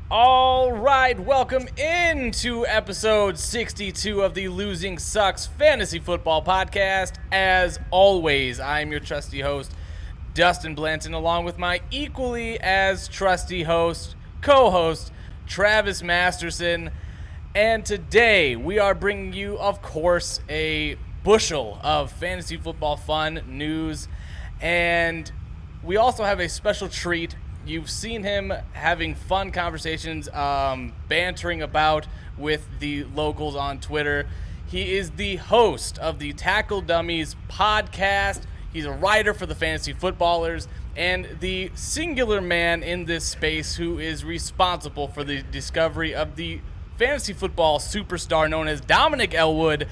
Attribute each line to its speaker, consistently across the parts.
Speaker 1: All right, welcome into episode 62 of the Losing Sucks Fantasy Football Podcast. As always, I'm your trusty host, Dustin Blanton, along with my equally as trusty host, co-host, Travis Masterson. And today we are bringing you, of course, a bushel of fantasy football fun, news, and we also have a special treat. You've seen him having fun conversations, bantering about with the locals on Twitter. He is the host of the Tackle Dummies Podcast. He's a writer for the Fantasy Footballers and the singular man in this space who is responsible for the discovery of the fantasy football superstar known as Dominic Elwood.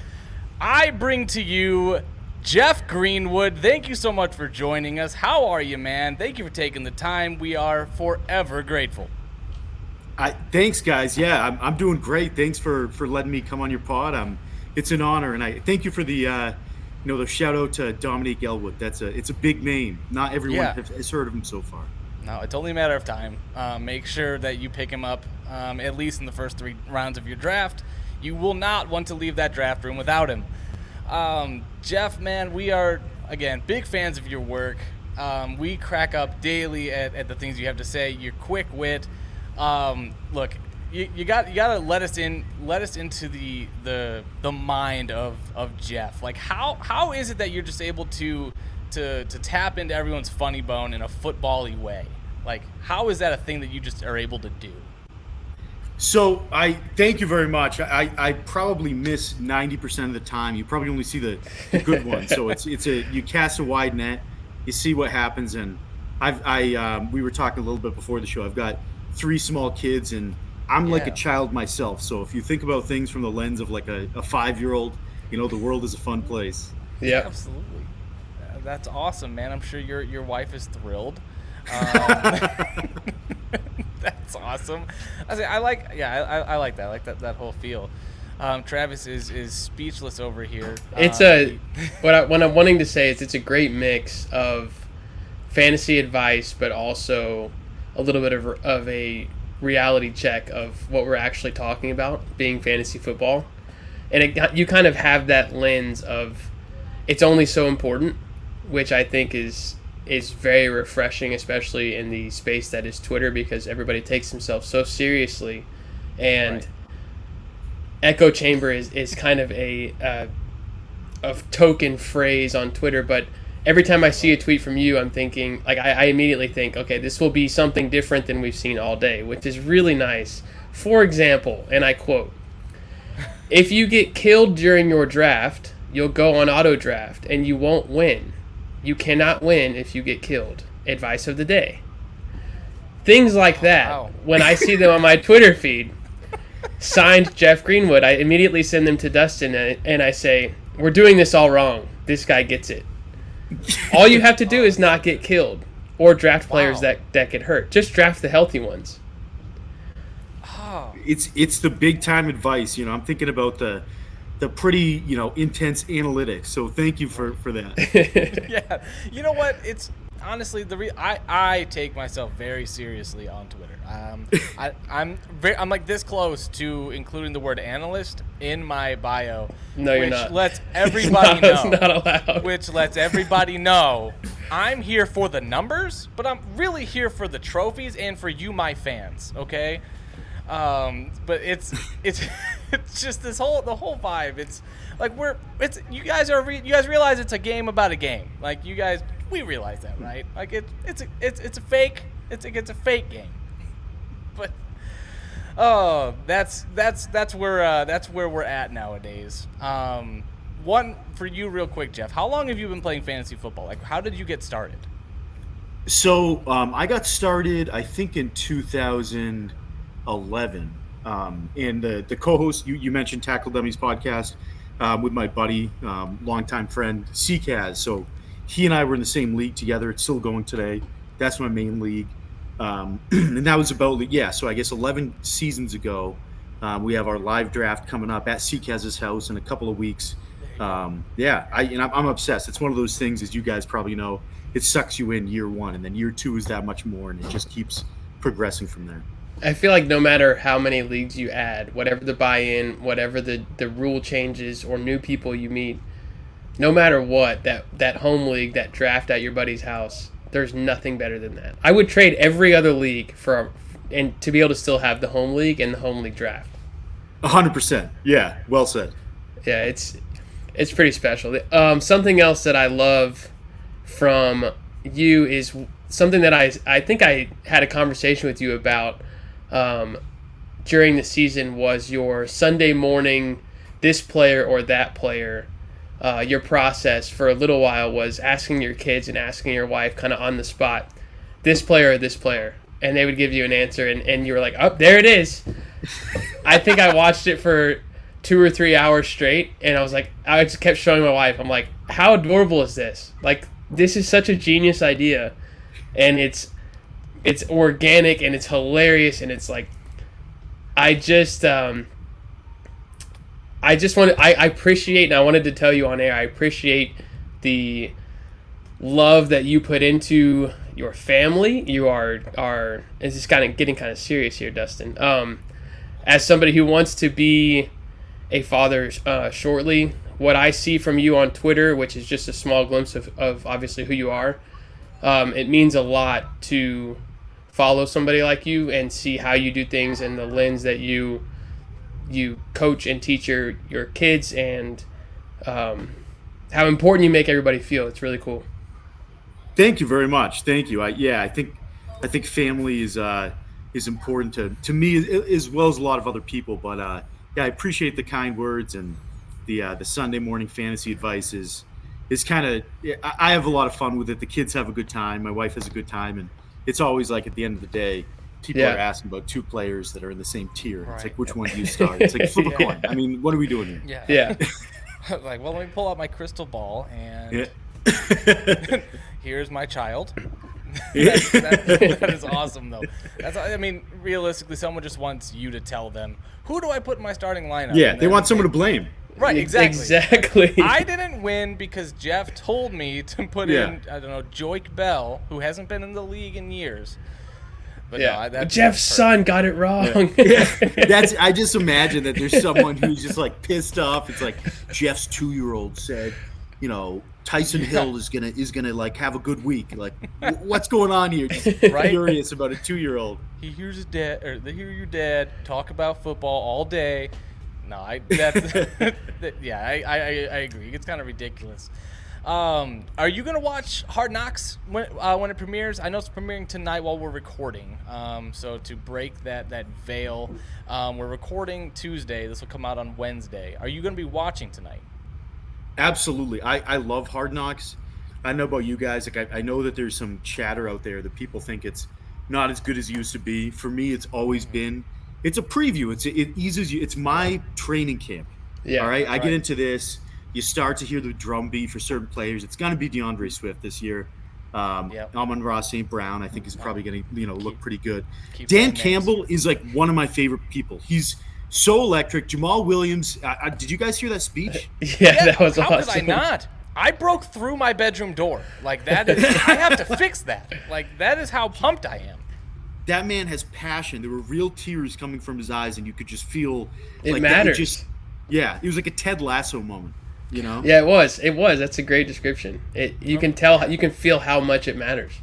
Speaker 1: I bring to you Jeff Greenwood. Thank you so much for joining us. How are you, man? Thank you for taking the time. We are forever grateful.
Speaker 2: Thanks, guys. Yeah, I'm doing great. Thanks for letting me come on your pod. It's an honor, and I thank you for the the shout out to Dominic Elwood. It's a big name. Not everyone has heard of him so far.
Speaker 1: No, it's only a matter of time. Make sure that you pick him up at least in the first 3 rounds of your draft. You will not want to leave that draft room without him. Jeff, man, we are, again, big fans of your work. We crack up daily at the things you have to say. Your quick wit. Look, you got to let us into the mind of Jeff. Like, how is it that you're just able to tap into everyone's funny bone in a football-y way? Like, how is that a thing that you just are able to do?
Speaker 2: So I thank you very much. I probably miss 90% of the time. You probably only see the good ones. So you cast a wide net, you see what happens. And we were talking a little bit before the show. I've got 3 small kids, and I'm like a child myself. So if you think about things from the lens of like a 5-year-old, the world is a fun place.
Speaker 1: Yeah, absolutely. That's awesome, man. I'm sure your wife is thrilled. That's awesome. I like that. I like that whole feel. Travis is speechless over here.
Speaker 3: It's what I'm wanting to say is it's a great mix of fantasy advice, but also a little bit of a reality check of what we're actually talking about, being fantasy football, and you kind of have that lens of it's only so important, which I think is very refreshing, especially in the space that is Twitter, because everybody takes themselves so seriously. And right. Echo chamber is kind of a token phrase on Twitter, but every time I see a tweet from you, I'm thinking, like, I immediately think, okay, this will be something different than we've seen all day, which is really nice. For example, and I quote, "If you get killed during your draft, you'll go on auto draft and you won't win. You cannot win if you get killed. Advice of the day." Things like that. Wow. When I see them on my Twitter feed, signed Jeff Greenwood, I immediately send them to Dustin and I say, "We're doing this all wrong. This guy gets it. All you have to do is not get killed or draft players that get hurt. Just draft the healthy ones."
Speaker 2: Oh. It's the big time advice. I'm thinking about the pretty, intense analytics. So thank you for that.
Speaker 1: Yeah. You know what? It's honestly I take myself very seriously on Twitter. I'm like this close to including the word analyst in my bio.
Speaker 3: No, you're not.
Speaker 1: Which lets everybody know.
Speaker 3: It's not allowed.
Speaker 1: Which lets everybody know I'm here for the numbers, but I'm really here for the trophies and for you, my fans. Okay. But it's just the whole vibe. It's like you guys realize it's a game about a game. Like we realize that, right? Like it's a fake game. But that's where we're at nowadays. One for you real quick, Jeff. How long have you been playing fantasy football? Like, how did you get started?
Speaker 2: So I got started, I think, in 2011. And the co-host, you mentioned Tackle Dummies Podcast with my buddy, longtime friend, Seakaz. So he and I were in the same league together. It's still going today. That's my main league. And that was about, so I guess 11 seasons ago. We have our live draft coming up at Seakaz's house in a couple of weeks. I'm obsessed. It's one of those things, as you guys probably know, it sucks you in year one, and then year two is that much more, and it just keeps progressing from there.
Speaker 3: I feel like no matter how many leagues you add, whatever the buy-in, whatever the rule changes or new people you meet, no matter what, that home league, that draft at your buddy's house, there's nothing better than that. I would trade every other league and to be able to still have the home league and the home league draft.
Speaker 2: 100%. Yeah, well said.
Speaker 3: Yeah, it's pretty special. Something else that I love from you is something that I think I had a conversation with you about during the season was your Sunday morning, this player or that player. Your process for a little while was asking your kids and asking your wife kind of on the spot, this player or this player, and they would give you an answer, and you were like, oh, there it is. I think I watched it for 2 or 3 hours straight, and I just kept showing my wife. I'm like, how adorable is this? Like, this is such a genius idea, and it's organic and it's hilarious, and it's like, I appreciate, and I wanted to tell you on air, I appreciate the love that you put into your family. You are this is kind of getting kind of serious here, Dustin. As somebody who wants to be a father shortly, what I see from you on Twitter, which is just a small glimpse of obviously who you are, it means a lot to follow somebody like you and see how you do things and the lens that you coach and teach your kids, and how important you make everybody feel. It's really cool.
Speaker 2: Thank you very much. Thank you. I think family is important to me as well as a lot of other people. But I appreciate the kind words, and the Sunday morning fantasy advice is kind of. I have a lot of fun with it. The kids have a good time. My wife has a good time, and it's always like at the end of the day, people are asking about 2 players that are in the same tier. Right. It's like, which one do you start? It's like, flip a coin. I mean, what are we doing here?
Speaker 3: Yeah.
Speaker 1: Like, well, let me pull out my crystal ball, and here's my child. That is awesome, though. Realistically, someone just wants you to tell them, who do I put in my starting lineup?
Speaker 2: Yeah, they want someone to blame.
Speaker 1: Right, exactly.
Speaker 3: Exactly.
Speaker 1: I didn't win because Jeff told me to put in, I don't know, Joik Bell, who hasn't been in the league in years. But no,
Speaker 3: Jeff's son got it wrong.
Speaker 2: Yeah. I just imagine that there's someone who's just like pissed off. It's like Jeff's 2-year-old said, Tyson Hill is gonna like have a good week. Like, what's going on here? Just furious about a 2-year-old.
Speaker 1: He hears his dad, or they hear your dad talk about football all day. No, I agree. It's kind of ridiculous. Are you gonna watch Hard Knocks when it premieres? I know it's premiering tonight while we're recording. So to break that veil, we're recording Tuesday. This will come out on Wednesday. Are you gonna be watching tonight?
Speaker 2: Absolutely. I love Hard Knocks. I know about you guys. Like I know that there's some chatter out there that people think it's not as good as it used to be. For me, it's always been. It's a preview. It eases you. It's my training camp.
Speaker 3: Yeah.
Speaker 2: All right. I get into this. You start to hear the drumbeat for certain players. It's going to be DeAndre Swift this year. Amon-Ra St. Brown, I think, is probably going to look pretty good. Dan Campbell is like one of my favorite people. He's so electric. Jamal Williams. Did you guys hear that speech?
Speaker 3: Yeah, that was
Speaker 1: how
Speaker 3: awesome.
Speaker 1: How could I not? I broke through my bedroom door. Like, that is, I have to fix that. Like, that is how pumped I am.
Speaker 2: That man has passion. There were real tears coming from his eyes, and you could just feel
Speaker 3: it
Speaker 2: like
Speaker 3: matters.
Speaker 2: It was like a Ted Lasso moment.
Speaker 3: Yeah, it was. That's a great description. You can tell, you can feel how much it matters.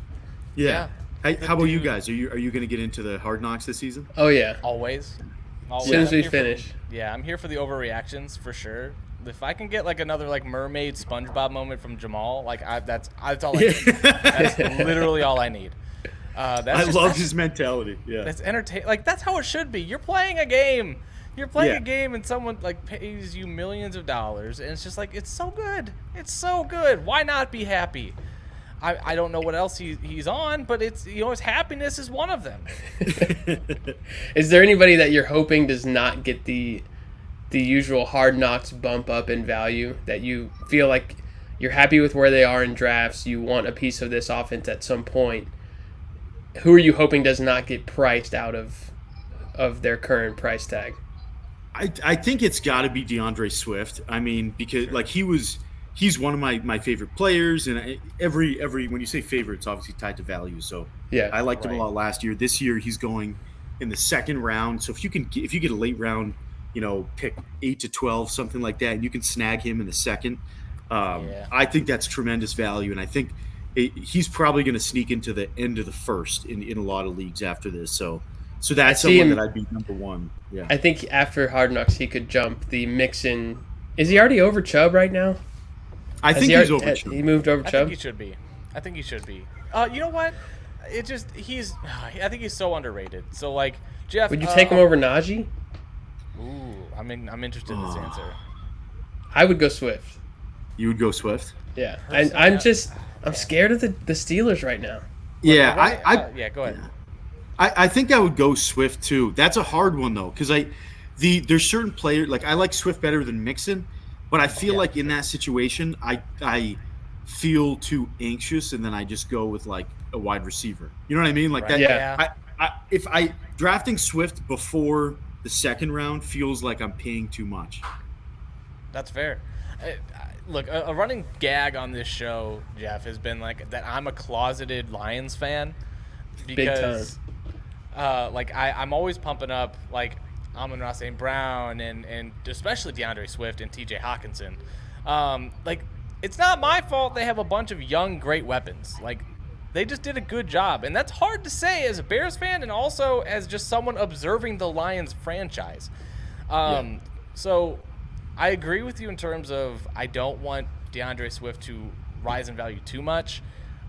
Speaker 2: Yeah. How about you guys? Are you going to get into the Hard Knocks this season?
Speaker 3: Oh yeah,
Speaker 1: always.
Speaker 3: As soon as we finish.
Speaker 1: I'm here for the overreactions for sure. If I can get like another like mermaid SpongeBob moment from Jamal, like that's all I need. That's literally all I need.
Speaker 2: I love his mentality. Yeah,
Speaker 1: that's entertaining. Like, that's how it should be. You're playing a game. You're playing a game, and someone like pays you millions of dollars, and it's just like, it's so good. It's so good. Why not be happy? I don't know what else he's on, but it's his happiness is one of them.
Speaker 3: Is there anybody that you're hoping does not get the usual Hard Knocks bump up in value, that you feel like you're happy with where they are in drafts, you want a piece of this offense at some point? Who are you hoping does not get priced out of their current price tag?
Speaker 2: I think it's got to be DeAndre Swift. I mean, because like he's one of my favorite players, and every when you say favorite, it's obviously tied to value. So yeah, I liked him a lot last year. This year he's going in the second round. So if you get a late round, pick 8 to 12, something like that, and you can snag him in the second, I think that's tremendous value. And I think he's probably going to sneak into the end of the first in a lot of leagues after this. So that's someone that I'd be number one. Yeah.
Speaker 3: I think after Hard Knocks, he could jump the Mixin. Is he already over Chubb right now?
Speaker 2: I think he's over Chubb.
Speaker 3: He moved over Chubb?
Speaker 1: I think he should be. You know what? I think he's so underrated. So, like, Jeff.
Speaker 3: Would you take him over Najee?
Speaker 1: Ooh, I'm interested in this answer.
Speaker 3: I would go Swift.
Speaker 2: You would go Swift?
Speaker 3: Yeah. I'm scared of the Steelers right now.
Speaker 2: Yeah,
Speaker 1: yeah, go ahead.
Speaker 2: I think I would go Swift too. That's a hard one though, because there's certain players, like I like Swift better than Mixin, but I feel like in that situation I feel too anxious, and then I just go with like a wide receiver. You know what I mean? Like that.
Speaker 3: Yeah.
Speaker 2: If drafting Swift before the second round feels like I'm paying too much.
Speaker 1: That's fair. Look, a running gag on this show, Jeff, has been like that I'm a closeted Lions fan because, I'm always pumping up like Amon-Ra St. Brown and especially DeAndre Swift and T.J. Hawkinson. It's not my fault they have a bunch of young, great weapons. Like, they just did a good job, and that's hard to say as a Bears fan and also as just someone observing the Lions franchise. So I agree with you in terms of I don't want DeAndre Swift to rise in value too much.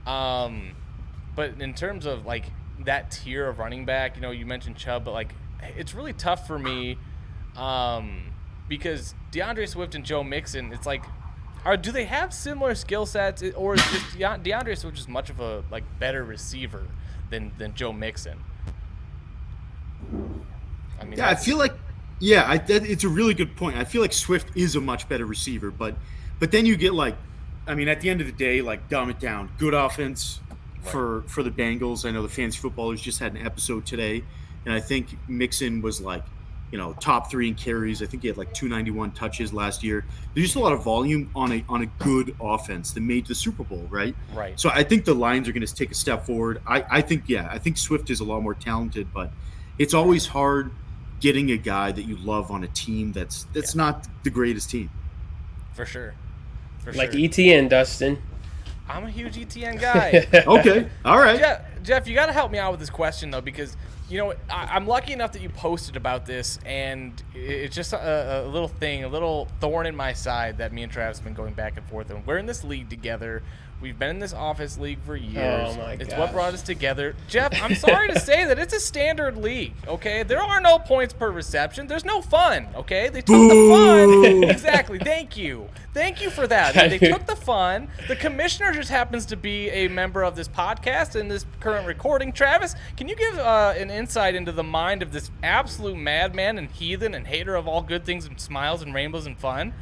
Speaker 1: But in terms of, like, that tier of running back, you mentioned Chubb, but, like, it's really tough for me because DeAndre Swift and Joe Mixon, it's like, do they have similar skill sets, or is just DeAndre Swift just much of a, like, better receiver than Joe Mixon? I mean,
Speaker 2: I feel like it's a really good point. I feel like Swift is a much better receiver, but then you get like, I mean, at the end of the day, like, dumb it down. Good offense for the Bengals. I know the Fantasy Footballers just had an episode today, and I think Mixon was like, top 3 in carries. I think he had like 291 touches last year. There's just a lot of volume on a good offense that made the Super Bowl, right?
Speaker 1: Right.
Speaker 2: So I think the Lions are going to take a step forward. I think Swift is a lot more talented, but it's always hard getting a guy that you love on a team that's not the greatest team.
Speaker 1: For sure.
Speaker 3: Like Etienne, Dustin.
Speaker 1: I'm a huge Etienne guy.
Speaker 2: Okay. All right.
Speaker 1: Jeff, you got to help me out with this question, though, because, I'm lucky enough that you posted about this, and it's just a little thing, a little thorn in my side that me and Travis have been going back and forth. And we're in this league together. We've been in this office league for years.
Speaker 3: Oh, my God.
Speaker 1: It's what brought us together. Jeff, I'm sorry to say that it's a standard league, okay? There are no points per reception. There's no fun, okay? They took the fun. Exactly. Thank you. Thank you for that. They took the fun. The commissioner just happens to be a member of this podcast and this current recording. Travis, can you give an insight into the mind of this absolute madman and heathen and hater of all good things and smiles and rainbows and fun?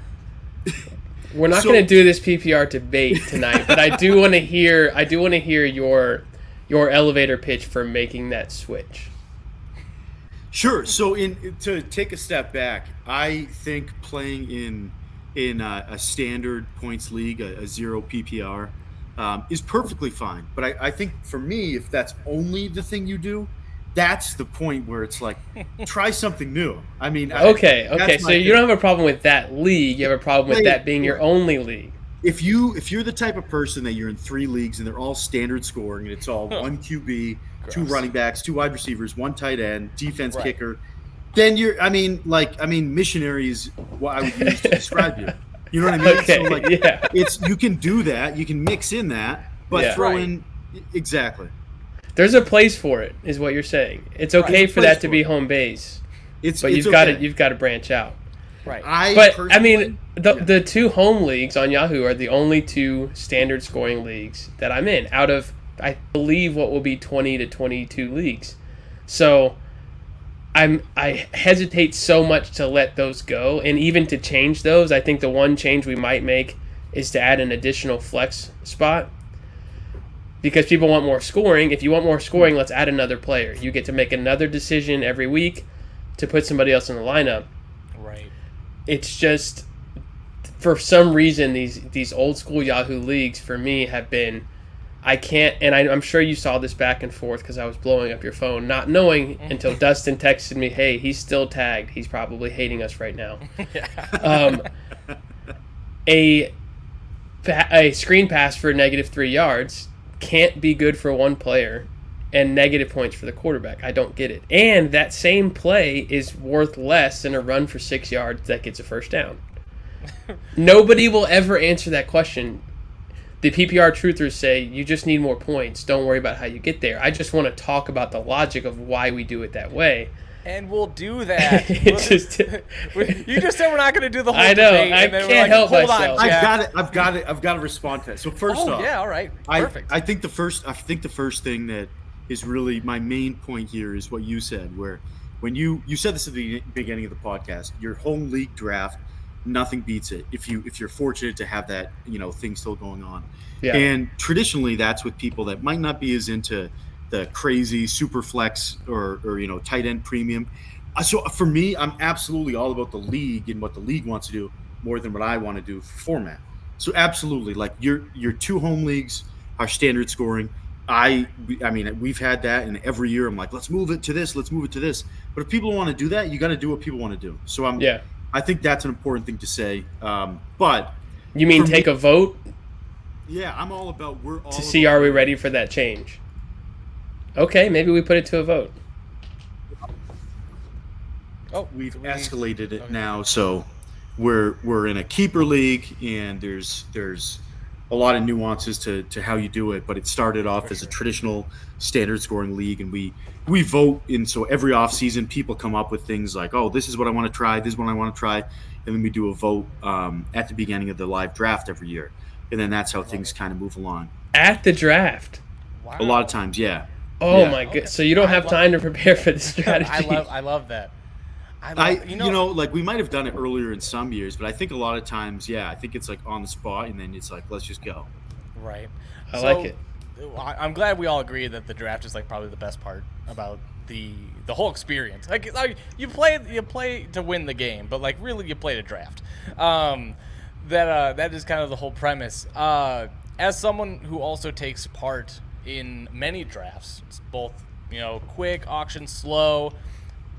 Speaker 3: We're not going to do this PPR debate tonight, but I do want to hear your elevator pitch for making that switch.
Speaker 2: Sure. So to take a step back, I think playing in a standard points league, a 0 PPR, is perfectly fine. But I think for me, if that's only the thing you do, that's the point where it's like, try something new. I mean,
Speaker 3: okay. So you don't have a problem with that league. You have a problem with that being your only league.
Speaker 2: If you're the type of person that you're in 3 leagues and they're all standard scoring and it's all 1 QB, 2 running backs, 2 wide receivers, 1 tight end, defense kicker, then missionary is what I would use to describe you. You know what I mean?
Speaker 3: Okay.
Speaker 2: So you can do that. You can mix in that, but throw in exactly.
Speaker 3: There's a place for it, is what you're saying. It's okay for that to be home base, but you've got to branch out.
Speaker 1: Right.
Speaker 3: The 2 home leagues on Yahoo are the only 2 standard scoring leagues that I'm in out of, I believe, what will be 20 to 22 leagues. So I hesitate so much to let those go, and even to change those. I think the one change we might make is to add an additional flex spot. Because people want more scoring. If you want more scoring, let's add another player. You get to make another decision every week to put somebody else in the lineup.
Speaker 1: Right.
Speaker 3: It's just, for some reason, these old school Yahoo leagues for me have been I can't, and I'm sure you saw this back and forth because I was blowing up your phone, not knowing until Dustin texted me, hey, he's still tagged. He's probably hating us right now. A screen pass for -3 yards can't be good for one player and negative points for the quarterback. I don't get it. And that same play is worth less than a run for 6 yards that gets a first down. Nobody will ever answer that question. The PPR truthers say, you just need more points. Don't worry about how you get there. I just want to talk about the logic of why we do it that way.
Speaker 1: And we'll do that. You just said we're not going to do the whole debate.
Speaker 3: I can't help myself.
Speaker 2: I've got to respond to that. So first off,
Speaker 1: yeah, all right, perfect.
Speaker 2: I think the first thing that is really my main point here is what you said, where when you said this at the beginning of the podcast, your home league draft, nothing beats it if you're fortunate to have that thing still going on.
Speaker 3: Yeah.
Speaker 2: And traditionally, that's with people that might not be as into the crazy super flex or tight end premium. So for me, I'm absolutely all about the league and what the league wants to do more than what I want to do for format. So absolutely, like your 2 home leagues are standard scoring. I mean, we've had that, and every year I'm like, let's move it to this. But if people want to do that, you got to do what people want to do. So I think that's an important thing to say. But
Speaker 3: you mean take a vote?
Speaker 2: Yeah, I'm all about
Speaker 3: to see are we ready for that change. Okay, maybe we put it to a vote.
Speaker 2: Oh, we've escalated it now, so we're in a keeper league, and there's a lot of nuances to how you do it. But it started off as a traditional standard scoring league, and we vote. And so every off season, people come up with things like, oh, this is what I want to try, this is what I want to try, and then we do a vote at the beginning of the live draft every year, and then that's how things kind of move along. At
Speaker 3: the draft,
Speaker 1: wow.
Speaker 2: A lot of times, yeah.
Speaker 3: Oh my god! So you don't have time to prepare for the strategy.
Speaker 1: I love that.
Speaker 2: Like we might have done it earlier in some years, but I think a lot of times, I think it's like on the spot, and then it's like, let's just go.
Speaker 1: Right.
Speaker 3: I like it.
Speaker 1: I'm glad we all agree that the draft is like probably the best part about the whole experience. Like you play to win the game, but like really you play to draft. That is kind of the whole premise. As someone who also takes part in many drafts, it's both quick, auction, slow.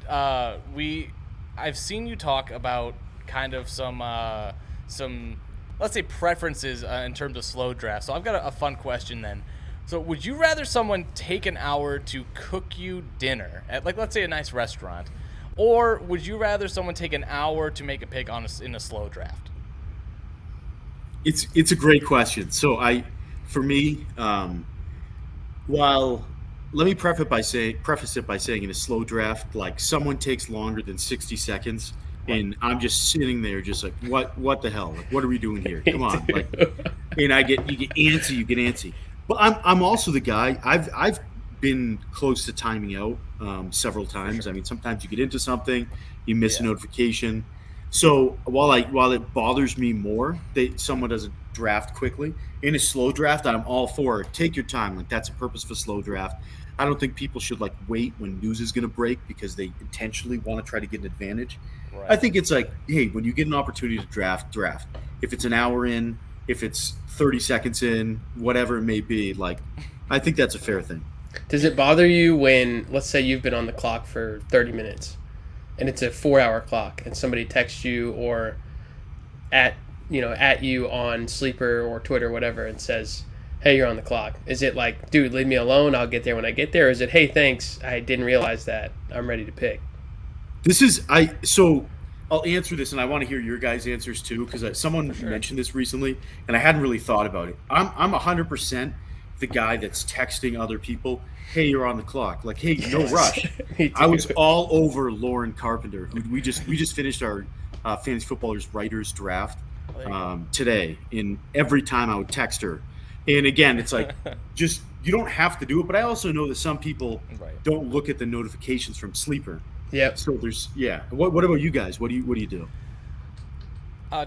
Speaker 1: I've seen you talk about kind of some let's say preferences in terms of slow drafts. So I've got a fun question then. So would you rather someone take an hour to cook you dinner at, like, let's say a nice restaurant, or would you rather someone take an hour to make a pick in a slow draft?
Speaker 2: It's a great question. So for me, while let me preface it by saying in a slow draft, like someone takes longer than 60 seconds, and I'm just sitting there, just like, what the hell? Like, what are we doing here? Come on, like, and you get antsy. But I'm also the guy. I've been close to timing out several times. I mean, sometimes you get into something, you miss a notification. So while it bothers me more that someone doesn't draft quickly, in a slow draft, I'm all for it. Take your time. Like, that's the purpose of a slow draft. I don't think people should like wait when news is going to break because they intentionally want to try to get an advantage. Right. I think it's like, hey, when you get an opportunity to draft. If it's an hour in, if it's 30 seconds in, whatever it may be, like, I think that's a fair thing.
Speaker 3: Does it bother you when, let's say you've been on the clock for 30 minutes and it's a 4-hour clock and somebody texts you or at you on Sleeper or Twitter or whatever and says, hey, you're on the clock? Is it like, dude, leave me alone, I'll get there when I get there? Or is it, hey, thanks, I didn't realize that, I'm ready to pick?
Speaker 2: So I'll answer this, and I want to hear your guys' answers too, because someone mentioned this recently, and I hadn't really thought about it. I'm 100% the guy that's texting other people, hey, you're on the clock. Like, hey, no rush. I was all over Lauren Carpenter, who we just finished our Fantasy Footballers Writers Draft today, and every time I would text her. And again, it's like, just, you don't have to do it, but I also know that some people don't look at the notifications from Sleeper.
Speaker 3: Yeah.
Speaker 2: So there's, What about you guys? What do you do?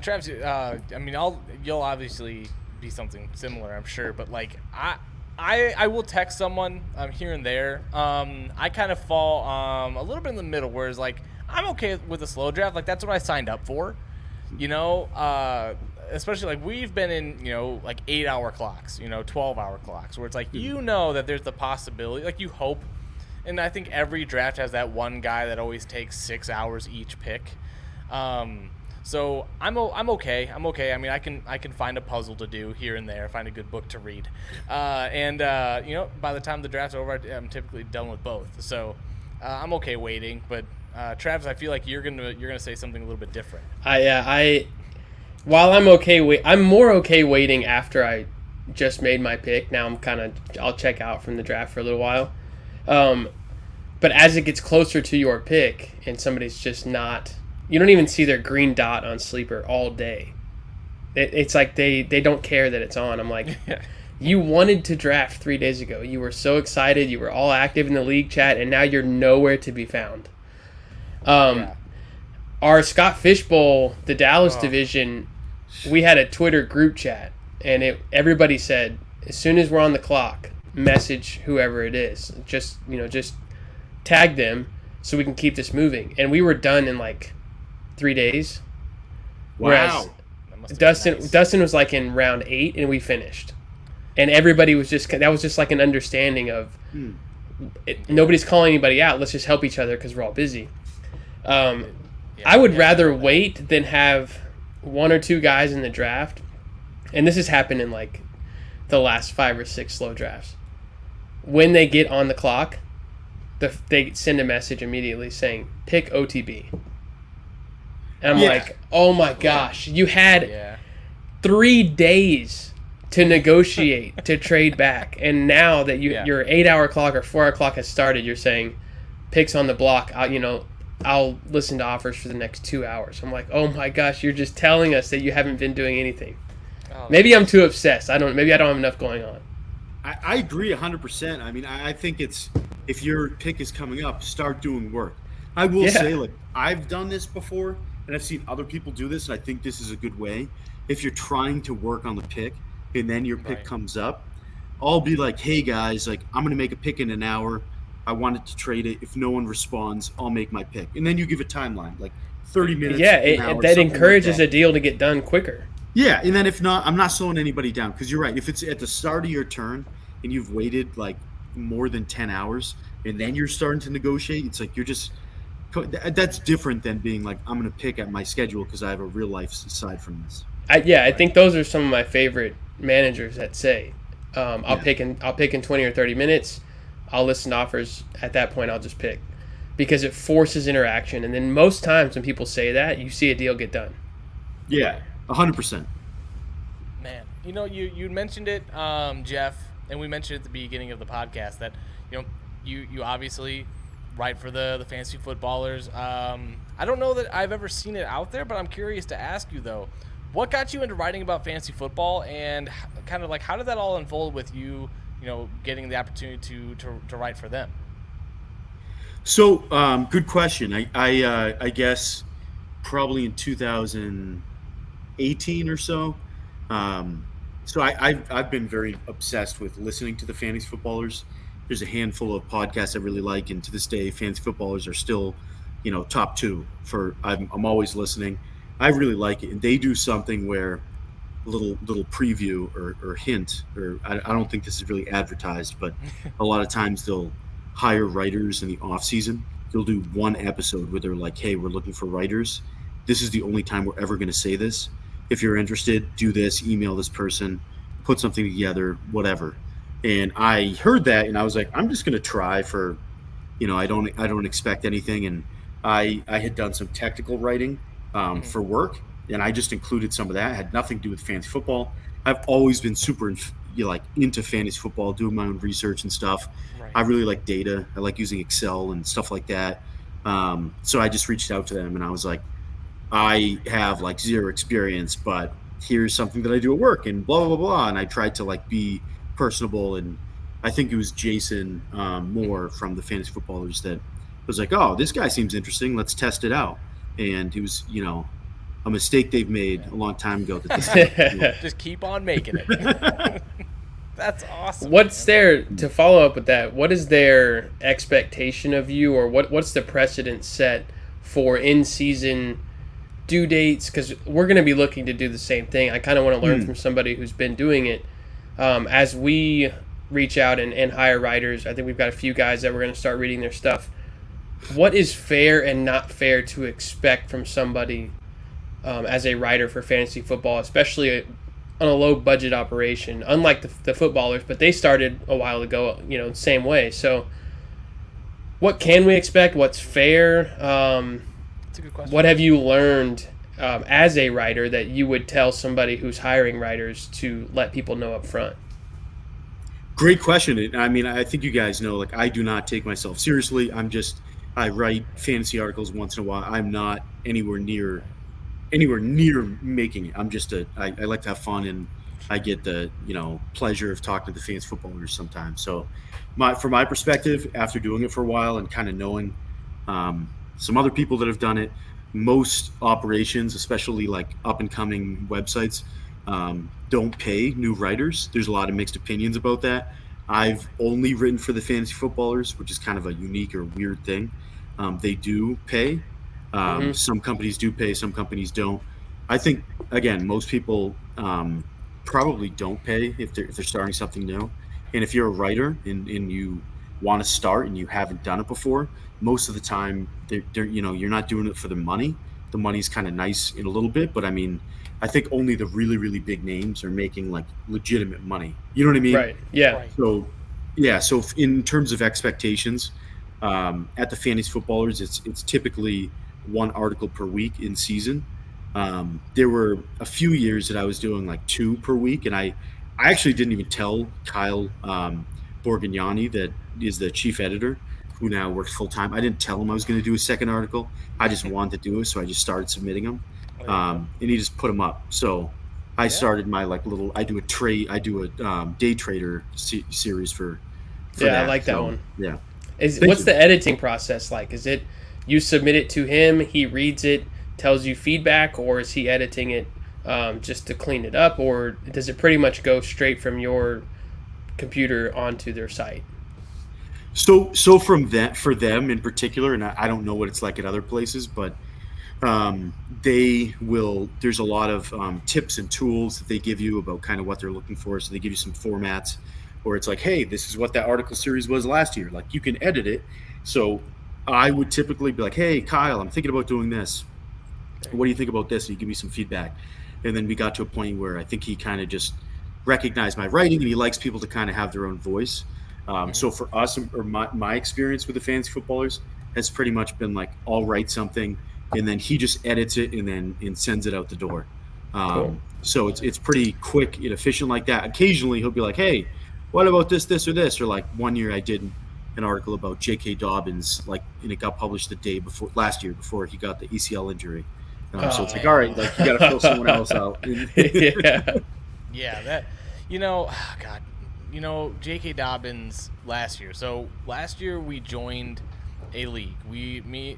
Speaker 1: Travis, I mean, you'll obviously be something similar, I'm sure, but like I will text someone here and there. I kind of fall a little bit in the middle, whereas like I'm okay with a slow draft. Like, that's what I signed up for. especially like we've been in, like 8-hour clocks, 12-hour clocks, where it's like, that there's the possibility, like you hope. And I think every draft has that one guy that always takes 6 hours each pick. So I'm okay. I'm okay. I mean, I can find a puzzle to do here and there, find a good book to read. And by the time the draft's over, I'm typically done with both. So I'm okay waiting. But Travis, I feel like you're gonna say something a little bit different.
Speaker 3: While I'm okay, I'm more okay waiting after I just made my pick. Now I'll check out from the draft for a little while. But as it gets closer to your pick and somebody's just not, you don't even see their green dot on Sleeper all day. It's like they don't care that it's on. I'm like, you wanted to draft 3 days ago. You were so excited. You were all active in the league chat, and now you're nowhere to be found. Our Scott Fishbowl, the Dallas division, we had a Twitter group chat, and everybody said, as soon as we're on the clock, message whoever it is. Just tag them so we can keep this moving. And we were done in like 3 days.
Speaker 2: Wow.
Speaker 3: Whereas Dustin was like in round 8 and we finished. And everybody was that was just like an understanding of nobody's calling anybody out. Let's just help each other because we're all busy. I would rather wait than have 1 or 2 guys in the draft. And this has happened in like the last 5 or 6 slow drafts. When they get on the clock, they send a message immediately saying, pick OTB. And I'm like, oh my gosh, you had 3 days to negotiate to trade back. And now that your 8-hour clock or 4-hour clock has started, you're saying, picks on the block, I'll listen to offers for the next 2 hours. I'm like, oh my gosh, you're just telling us that you haven't been doing anything. Maybe I'm too obsessed. Maybe I don't have enough going on.
Speaker 2: I agree 100%. I mean, I think it's, if your pick is coming up, start doing work. I will say, like, I've done this before, and I've seen other people do this, and I think this is a good way. If you're trying to work on the pick, and then your pick comes up, I'll be like, hey, guys, like, I'm going to make a pick in an hour. I wanted to trade it. If no one responds, I'll make my pick. And then you give a timeline, like 30 minutes.
Speaker 3: Yeah, that encourages a deal to get done quicker.
Speaker 2: Yeah, and then if not, I'm not slowing anybody down because you're right. If it's at the start of your turn and you've waited like more than 10 hours and then you're starting to negotiate, it's like you're just – that's different than being like, I'm going to pick at my schedule because I have a real life aside from this.
Speaker 3: I think those are some of my favorite managers that say, I'll pick in 20 or 30 minutes. I'll listen to offers. At that point, I'll just pick because it forces interaction. And then most times when people say that, you see a deal get done.
Speaker 2: Yeah, 100%.
Speaker 1: Man, you mentioned it, Jeff, and we mentioned at the beginning of the podcast that you obviously write for the fantasy footballers. I don't know that I've ever seen it out there, but I'm curious to ask you though, what got you into writing about fantasy football, and kind of like how did that all unfold with you? Getting the opportunity to write for them.
Speaker 2: So, good question. I guess probably in 2018 or so. So I've been very obsessed with listening to the fantasy footballers. There's a handful of podcasts I really like, and to this day, fantasy footballers are still, top 2 for. I'm always listening. I really like it, and they do something where. Little preview or hint, or I don't think this is really advertised, but a lot of times they'll hire writers in the off season. They'll do one episode where they're like, hey, we're looking for writers. This is the only time we're ever going to say this. If you're interested, do this, email this person, put something together, whatever. And I heard that and I was like, I'm just going to try for, I don't expect anything. And I had done some technical writing for work. And I just included some of that. It had nothing to do with fantasy football. I've always been super into fantasy football, doing my own research and stuff. Right. I really like data. I like using Excel and stuff like that. So I just reached out to them and I was like, I have like 0 experience, but here's something that I do at work and blah, blah, blah. And I tried to like be personable. And I think it was Jason Moore from the fantasy footballers that was like, oh, this guy seems interesting. Let's test it out. And he was, a mistake they've made a long time ago.
Speaker 1: Just keep on making it. That's awesome.
Speaker 3: What's their, to follow up with that, what is their expectation of you, or what's the precedent set for in-season due dates? Because we're going to be looking to do the same thing. I kind of want to learn from somebody who's been doing it. As we reach out and hire writers, I think we've got a few guys that we're going to start reading their stuff. What is fair and not fair to expect from somebody as a writer for fantasy football, especially on a low-budget operation, unlike the footballers, but they started a while ago, the same way. So what can we expect? What's fair?
Speaker 1: That's a good question.
Speaker 3: What have you learned as a writer that you would tell somebody who's hiring writers to let people know up front?
Speaker 2: Great question. I mean, I think you guys know, like, I do not take myself seriously. I write fantasy articles once in a while. I'm not anywhere near making it. I like to have fun, and I get the pleasure of talking to the fantasy footballers sometimes. So from my perspective, after doing it for a while and kind of knowing some other people that have done it, most operations, especially like up and coming websites, don't pay new writers. There's a lot of mixed opinions about that. I've only written for the fantasy footballers, which is kind of a unique or weird thing. They do pay. Some companies do pay, some companies don't. I think, again, most people probably don't pay if they're starting something new. And if you're a writer and you want to start and you haven't done it before, most of the time you're not doing it for the money. The money's kind of nice in a little bit, but I mean, I think only the really, really big names are making like legitimate money. You know what I mean?
Speaker 3: Right. Yeah.
Speaker 1: Right.
Speaker 2: So, yeah. So in terms of expectations, at the fantasy footballers, it's typically one article per week in season. There were a few years that I was doing like 2 per week, and I actually didn't even tell Kyle Borgognani, that is the chief editor, who now works full time. I didn't tell him I was going to do a second article. I just wanted to do it, so I just started submitting them, and he just put them up. So I started my like little. I do a day trader series for that.
Speaker 3: I like that one.
Speaker 2: Yeah.
Speaker 3: What's the editing process like? Is it you submit it to him, he reads it, tells you feedback, or is he editing it just to clean it up, or does it pretty much go straight from your computer onto their site?
Speaker 2: So from that, for them in particular, and I don't know what it's like at other places, but there's a lot of tips and tools that they give you about kind of what they're looking for. So they give you some formats, or it's like, hey, this is what that article series was last year. Like, you can edit it. So I would typically be like, hey, Kyle, I'm thinking about doing this. What do you think about this? And you give me some feedback. And then we got to a point where I think he kind of just recognized my writing, and he likes people to kind of have their own voice. So for us, or my experience with the fantasy footballers has pretty much been like, I'll write something, and then he just edits it and sends it out the door.
Speaker 3: Cool.
Speaker 2: So it's pretty quick and efficient like that. Occasionally he'll be like, hey, what about this, or this? Or like one year I did an article about J.K. Dobbins, and it got published the day before last year, before he got the ACL injury. So it's like, all right, like, you got to fill someone else out.
Speaker 1: Yeah, that, God, J.K. Dobbins last year. So last year we joined a league.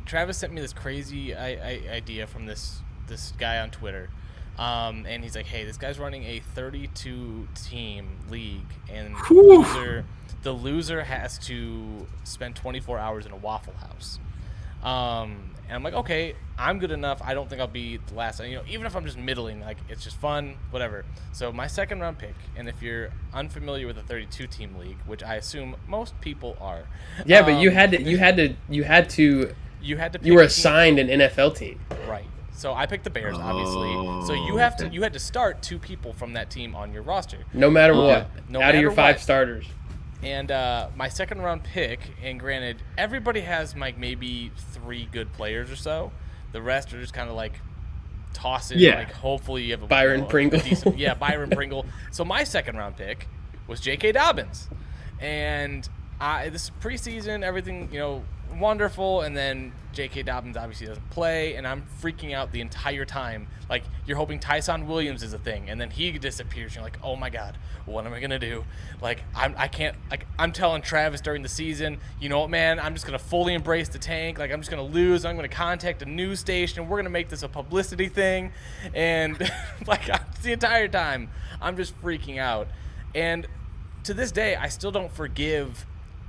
Speaker 1: Travis sent me this crazy idea from this guy on Twitter. And he's like, hey, this guy's running a 32-team league, and the loser has to spend 24 hours in a Waffle House. And I'm like, okay, I'm good enough. I don't think I'll be the last. Even if I'm just middling, like, it's just fun, whatever. So my second round pick, and if you're unfamiliar with a 32-team league, which I assume most people are.
Speaker 3: Yeah, but you were assigned an NFL team.
Speaker 1: Right. So I picked the Bears, obviously. So you had to start 2 people from that team on your roster.
Speaker 3: No matter what.
Speaker 1: No
Speaker 3: out of your 5
Speaker 1: what.
Speaker 3: starters.
Speaker 1: And my second round pick, and granted, everybody has like maybe 3 good players or so. The rest are just kind of like tossing.
Speaker 2: Yeah.
Speaker 1: Like, hopefully you have a
Speaker 3: Byron Pringle.
Speaker 1: Byron Pringle. So my second round pick was J.K. Dobbins, and this is preseason, everything wonderful, and then J.K. Dobbins obviously doesn't play, and I'm freaking out the entire time. Like, you're hoping Tyson Williams is a thing, and then he disappears. You're like, oh my God, what am I gonna do? Like, I can't. Like, I'm telling Travis during the season, you know what, man? I'm just gonna fully embrace the tank. Like, I'm just gonna lose. I'm gonna contact a news station. We're gonna make this a publicity thing, and like, the entire time, I'm just freaking out. And to this day, I still don't forgive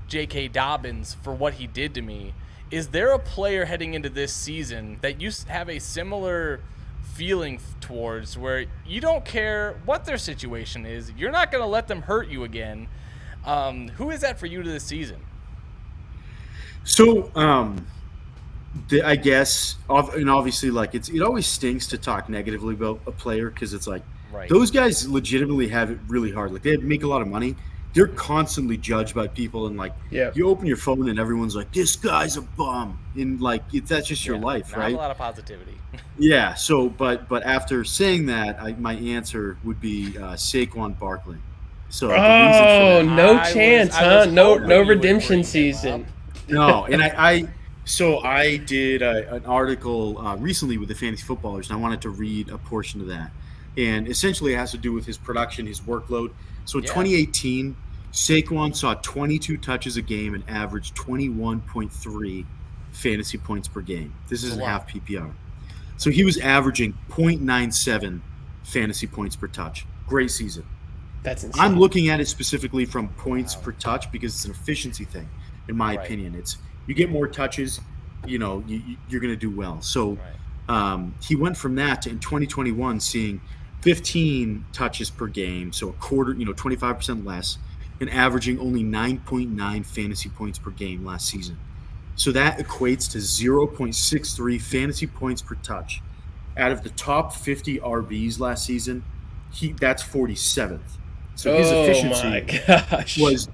Speaker 1: J.K. Dobbins for what he did to me. Is there a player heading into this season that you have a similar feeling towards, where you don't care what their situation is, you're not going to let them hurt you again? Who is that for you to this season?
Speaker 2: So, I guess, and obviously, like, it always stinks to talk negatively about a player, because it's like, those guys legitimately have it really hard. Like, they make a lot of money. They're constantly judged by people, and like, you open your phone and everyone's like, "This guy's a bum," and like, that's just your life, right?
Speaker 1: Not a lot of positivity.
Speaker 2: Yeah. So, but after saying that, my answer would be Saquon Barkley. So,
Speaker 3: no chance, huh? No redemption season.
Speaker 2: No, and I did an article recently with the Fantasy Footballers, and I wanted to read a portion of that. And essentially it has to do with his production, his workload. So in 2018, Saquon saw 22 touches a game and averaged 21.3 fantasy points per game. This is half PPR. So he was averaging 0.97 fantasy points per touch. Great season.
Speaker 3: That's insane.
Speaker 2: I'm looking at it specifically from points per touch because it's an efficiency thing, in my opinion. It's you get more touches, you're going to do well. So he went from that to, in 2021, seeing 15 touches per game, so a quarter, 25% less, and averaging only 9.9 fantasy points per game last season. So that equates to 0.63 fantasy points per touch. Out of the top 50 RBs last season, that's 47th. So his efficiency was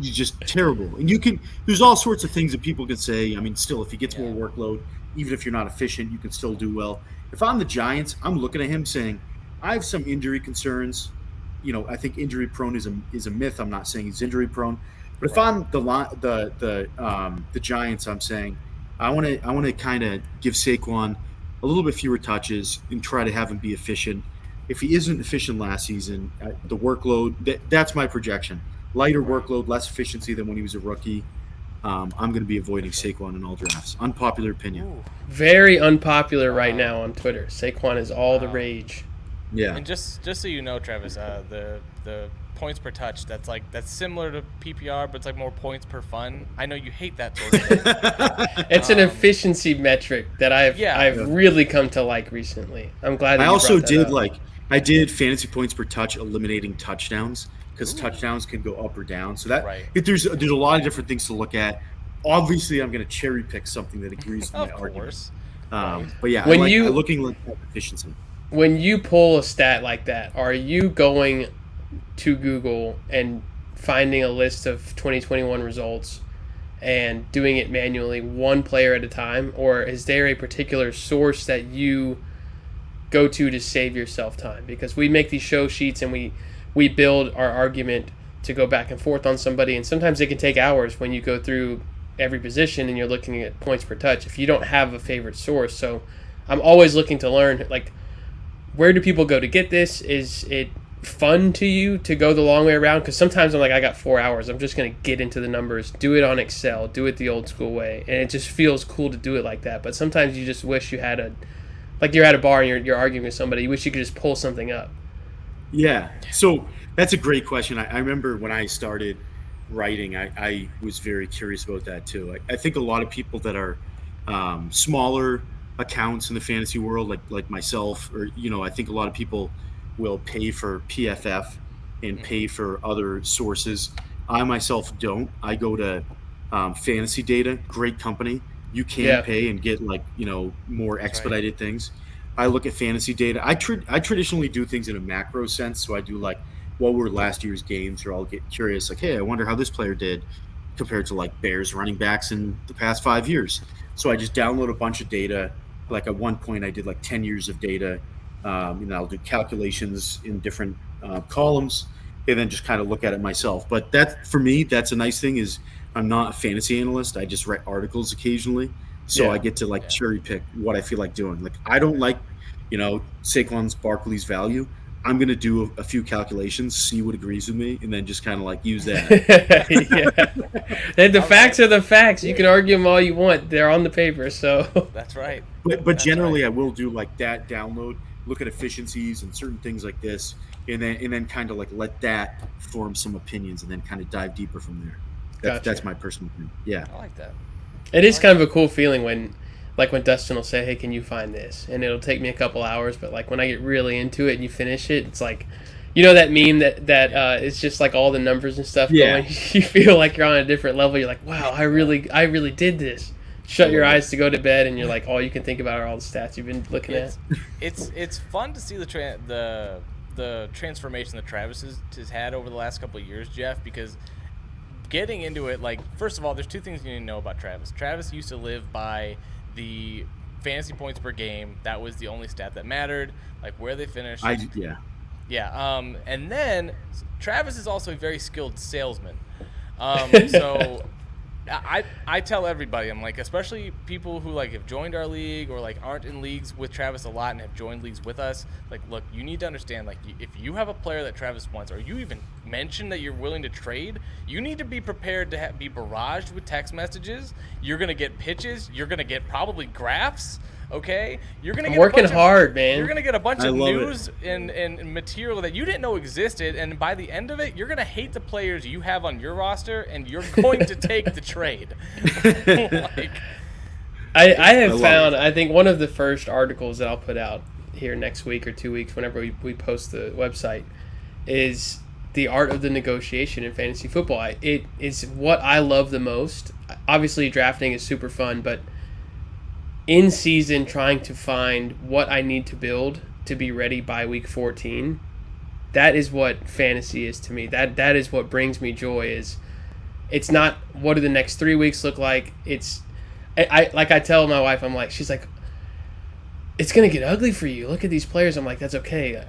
Speaker 2: just terrible. And there's all sorts of things that people can say. I mean, still, if he gets more workload, even if you're not efficient, you can still do well. If I'm the Giants, I'm looking at him saying, I have some injury concerns. I think injury prone is a myth. I'm not saying he's injury prone, but if I'm the Giants, I'm saying I want to kind of give Saquon a little bit fewer touches and try to have him be efficient. If he isn't efficient last season, the workload, that's my projection. Lighter workload, less efficiency than when he was a rookie. I'm going to be avoiding Saquon in all drafts. Unpopular opinion.
Speaker 3: Very unpopular right now on Twitter. Saquon is all the rage.
Speaker 2: Yeah.
Speaker 1: And just so you know, Travis, the points per touch, that's similar to PPR, but it's like more points per fun. I know you hate that sort of thing.
Speaker 3: It's an efficiency metric that I've really come to like recently. I'm glad that
Speaker 2: I
Speaker 3: you
Speaker 2: also
Speaker 3: brought that up.
Speaker 2: I did fantasy points per touch eliminating touchdowns, because touchdowns can go up or down. So that there's a lot of different things to look at. Obviously, I'm going to cherry pick something that agrees with my argument. But yeah, I'm looking at efficiency.
Speaker 3: When you pull a stat like that, are you going to Google and finding a list of 2021 results and doing it manually, one player at a time, or is there a particular source that you go to save yourself time? Because we make these show sheets and we build our argument to go back and forth on somebody, and sometimes it can take hours when you go through every position and you're looking at points per touch if you don't have a favorite source. So I'm always looking to learn, like, where do people go to get this? Is it fun to you to go the long way around? Because sometimes I'm like, I got 4 hours. I'm just going to get into the numbers, do it on Excel, do it the old school way. And it just feels cool to do it like that. But sometimes you just wish you had you're at a bar and you're arguing with somebody. You wish you could just pull something up.
Speaker 2: Yeah. So that's a great question. I remember when I started writing, I was very curious about that too. I think a lot of people that are smaller accounts in the fantasy world, like myself, or I think a lot of people will pay for PFF and pay for other sources. I myself don't. I go to Fantasy Data, great company. You can pay and get more expedited things. I look at Fantasy Data. I traditionally do things in a macro sense. So I do what were last year's games, or I'll get curious, hey, I wonder how this player did compared to Bears running backs in the past 5 years. So I just download a bunch of data. At one point I did 10 years of data. I'll do calculations in different columns and then just kind of look at it myself. But that, for me, that's a nice thing, is I'm not a fantasy analyst. I just write articles occasionally. So I get to cherry pick what I feel like doing. I don't like, Saquon Barkley's value. I'm going to do a few calculations, see what agrees with me, and then just kind of use that.
Speaker 3: The facts are the facts. You can argue them all you want. They're on the paper, so.
Speaker 1: That's right.
Speaker 2: But generally, I will do that download, look at efficiencies and certain things like this, and then kind of let that form some opinions, and then kind of dive deeper from there. That's my personal opinion. Yeah.
Speaker 1: I like that.
Speaker 3: It is kind of a cool feeling when Dustin will say, "Hey, can you find this?" And it'll take me a couple hours, but like when I get really into it and you finish it, it's like, you know that meme that it's just like all the numbers and stuff going. You feel like you're on a different level. You're like, wow, I really did this. Shut your eyes to go to bed, and you're like, all you can think about are all the stats you've been looking at.
Speaker 1: It's fun to see the transformation that Travis has had over the last couple of years, Jeff, because getting into it, like, first of all, there's two things you need to know about Travis. Travis used to live by the fantasy points per game. That was the only stat that mattered, like where they finished. Yeah. And then Travis is also a very skilled salesman. So I tell everybody, I'm like, especially people who like have joined our league or like aren't in leagues with Travis a lot and have joined leagues with us, like, look, you need to understand, like, if you have a player that Travis wants, or you even mention that you're willing to trade, you need to be prepared to be barraged with text messages. You're gonna get pitches. You're gonna get probably graphs. Okay, you're gonna get
Speaker 3: working hard, man.
Speaker 1: You're gonna get a bunch of news and material that you didn't know existed, and by the end of it, you're gonna hate the players you have on your roster, and you're going to take the trade.
Speaker 3: I have found, I think one of the first articles that I'll put out here next week or 2 weeks, whenever we post the website, is the art of the negotiation in fantasy football. It is what I love the most. Obviously, drafting is super fun, but in season, trying to find what I need to build to be ready by week 14, that is what fantasy is to me. That is what brings me joy. It's not what do the next 3 weeks look like. I tell my wife, I'm like, she's like, it's gonna get ugly for you. Look at these players. I'm like, that's okay.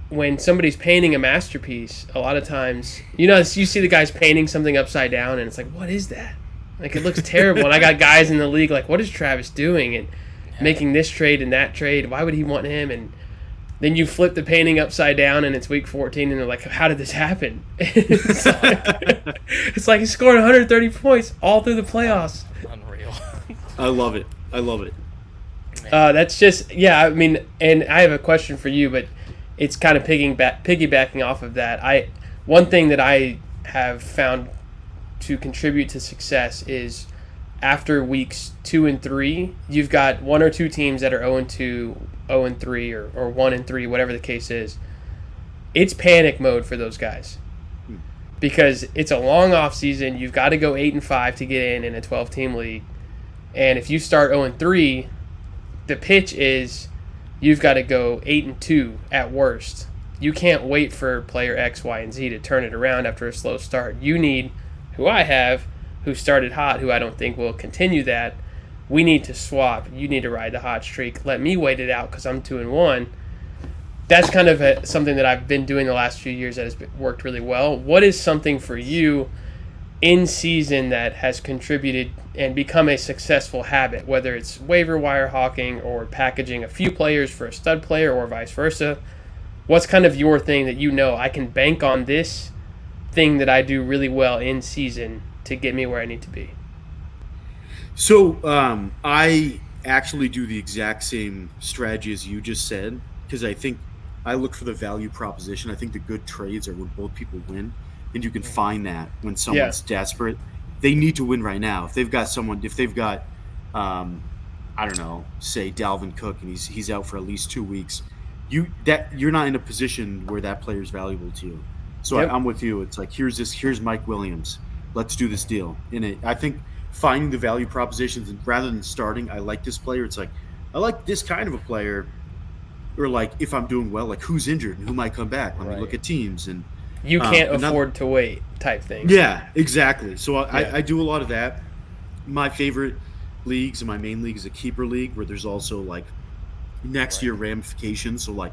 Speaker 3: When somebody's painting a masterpiece, a lot of times, you see the guys painting something upside down, and it's like, what is that? Like, it looks terrible. And I got guys in the league like, what is Travis doing? And making this trade and that trade. Why would he want him? And then you flip the painting upside down and it's week 14 and they're like, how did this happen? It's like he scored 130 points all through the playoffs.
Speaker 1: Unreal.
Speaker 2: I love it.
Speaker 3: That's just, yeah, I mean, and I have a question for you, but it's kind of piggybacking off of that. One thing that I have found to contribute to success is after weeks 2 and 3, you've got one or two teams that are 0-2, 0-3, or 1-3, whatever the case is. It's panic mode for those guys because it's a long off season. You've got to go 8-5 to get in a 12-team league, and if you start 0-3, the pitch is you've got to go 8-2 at worst. You can't wait for player X, Y, and Z to turn it around after a slow start. You need who I have, who started hot, who I don't think will continue that. We need to swap. You need to ride the hot streak. Let me wait it out because I'm 2-1. That's kind of something that I've been doing the last few years that has worked really well. What is something for you in season that has contributed and become a successful habit, whether it's waiver wire hawking or packaging a few players for a stud player or vice versa? What's kind of your thing that I can bank on this thing that I do really well in season to get me where I need to be?
Speaker 2: So I actually do the exact same strategy as you just said, because I think I look for the value proposition. I think the good trades are when both people win, and you can find that when someone's desperate. They need to win right now. If they've got I don't know, say Dalvin Cook, and he's out for at least 2 weeks, you're not in a position where that player is valuable to you. So I'm with you. It's like, here's Mike Williams. Let's do this deal. I think finding the value propositions, and rather than starting, I like this player. It's like, I like this kind of a player, or like if I'm doing well, like who's injured and who might come back. Let me look at teams, and
Speaker 3: you can't afford to wait type thing.
Speaker 2: Yeah, exactly. So I do a lot of that. My favorite leagues and my main league is a keeper league where there's also like next year ramifications. So like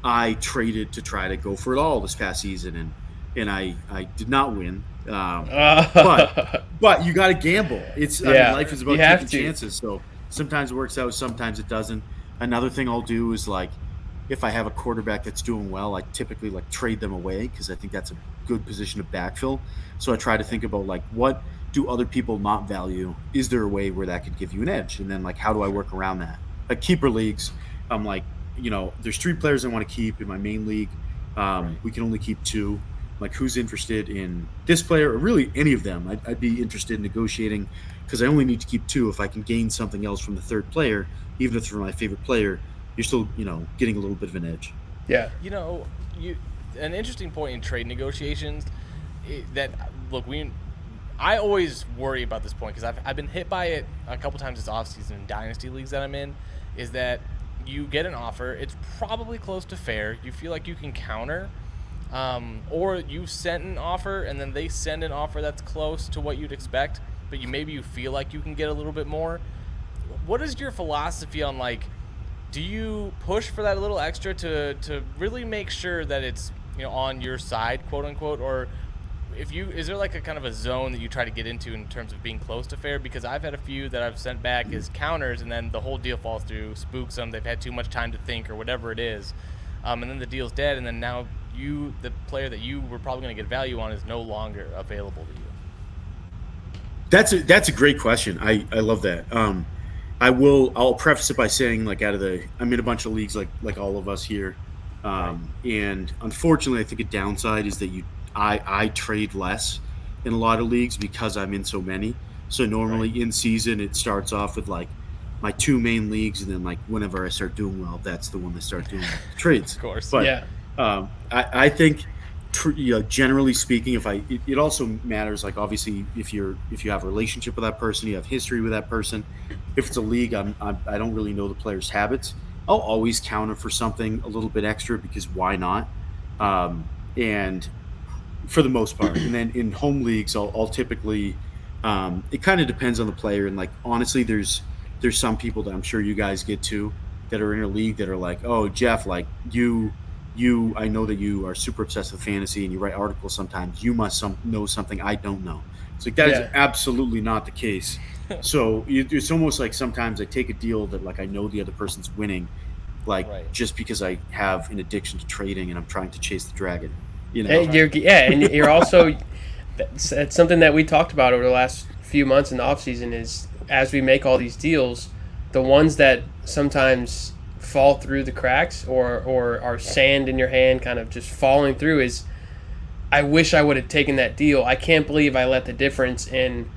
Speaker 2: I traded to try to go for it all this past season, and I did not win. But you got to gamble. I mean, life is about taking chances. So sometimes it works out, sometimes it doesn't. Another thing I'll do is like, if I have a quarterback that's doing well, I typically like trade them away because I think that's a good position to backfill. So I try to think about like, what do other people not value? Is there a way where that could give you an edge? And then like, how do I work around that? Like keeper leagues, I'm like, there's 3 players I want to keep in my main league. We can only keep 2. like who's interested in this player or really any of them. I'd be interested in negotiating because I only need to keep 2. If I can gain something else from the third player, even if it's for my favorite player, you're still, getting a little bit of an edge.
Speaker 3: Yeah.
Speaker 1: An interesting point in trade negotiations I always worry about this point because I've been hit by it a couple times this offseason in dynasty leagues that I'm in, is that you get an offer, it's probably close to fair, you feel like you can counter, or you sent an offer and then they send an offer that's close to what you'd expect, but you feel like you can get a little bit more. What is your philosophy on, like, do you push for that little extra to really make sure that it's on your side, quote unquote, or is there like a kind of a zone that you try to get into in terms of being close to fair? Because I've had a few that I've sent back as counters and then the whole deal falls through, spooks them, they've had too much time to think or whatever it is, and then the deal's dead, and then now the player that you were probably going to get value on is no longer available to you.
Speaker 2: That's a great question. I love that. I'll preface it by saying, like, I'm in a bunch of leagues like all of us here, and unfortunately I think a downside is that I trade less in a lot of leagues because I'm in so many. So normally in season it starts off with like my 2 main leagues, and then like whenever I start doing well, that's the one that start doing trades.
Speaker 1: Of course,
Speaker 2: but
Speaker 3: yeah.
Speaker 2: I think generally speaking, it also matters. Like obviously, if you have a relationship with that person, you have history with that person. If it's a league, I don't really know the player's habits. I'll always counter for something a little bit extra because why not? And for the most part, and then in home leagues, I'll typically. It kind of depends on the player, and like honestly, there's some people that I'm sure you guys get to that are in a league that are like, oh Jeff, like you. I know that you are super obsessed with fantasy and you write articles sometimes. You must know something I don't know. It's like that is absolutely not the case. So it's almost like sometimes I take a deal that like I know the other person's winning, just because I have an addiction to trading and I'm trying to chase the dragon.
Speaker 3: And you're also it's something that we talked about over the last few months in the off season is as we make all these deals, the ones that sometimes fall through the cracks or are sand in your hand kind of just falling through is I wish I would have taken that deal. I can't believe I let the difference in